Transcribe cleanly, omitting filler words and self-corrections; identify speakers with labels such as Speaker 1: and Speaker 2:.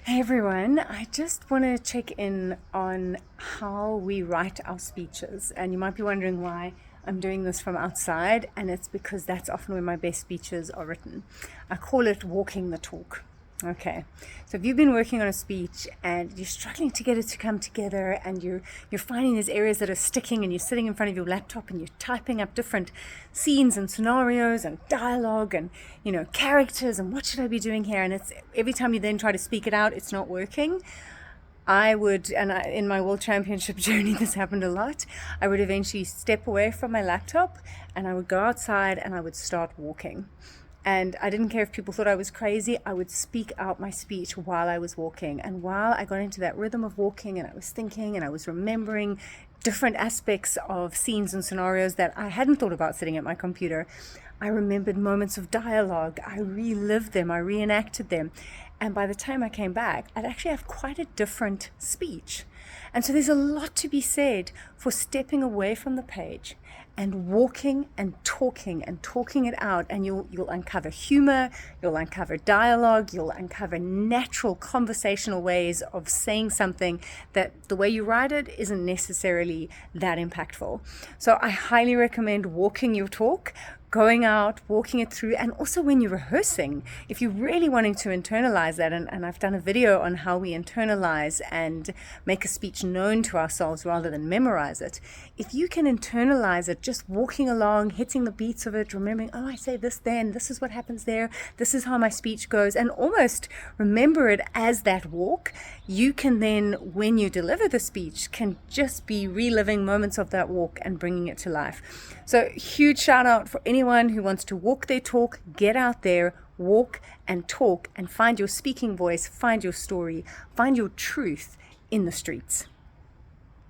Speaker 1: Hey everyone, I just want to check in on how we write our speeches. And you might be wondering why I'm doing this from outside, and it's because that's often where my best speeches are written. I call it walking the talk. Okay, so if you've been working on a speech and you're struggling to get it to come together, and you're finding these areas that are sticking, and you're sitting in front of your laptop and you're typing up different scenes and scenarios and dialogue and characters and what should I be doing here, and it's every time you then try to speak it out, it's not working. In my world championship journey, this happened a lot. I would eventually step away from my laptop and I would go outside and I would start walking. And I didn't care if people thought I was crazy. I would speak out my speech while I was walking. And while I got into that rhythm of walking and I was thinking and I was remembering different aspects of scenes and scenarios that I hadn't thought about sitting at my computer, I remembered moments of dialogue. I relived them. I reenacted them. And by the time I came back, I'd actually have quite a different speech. And so there's a lot to be said for stepping away from the page and walking and talking it out, and you'll uncover humor, you'll uncover dialogue, you'll uncover natural conversational ways of saying something that the way you write it isn't necessarily that impactful. So I highly recommend walking your talk, going out, walking it through, and also when you're rehearsing, if you're really wanting to internalize that, and I've done a video on how we internalize and make a speech known to ourselves rather than memorize it. If you can internalize it, just walking along, hitting the beats of it, remembering, oh, I say this then, this is what happens there, this is how my speech goes, and almost remember it as that walk, you can then, when you deliver the speech, can just be reliving moments of that walk and bringing it to life. So huge shout out for anyone who wants to walk their talk. Get out there, walk and talk, and find your speaking voice, find your story, find your truth in the streets.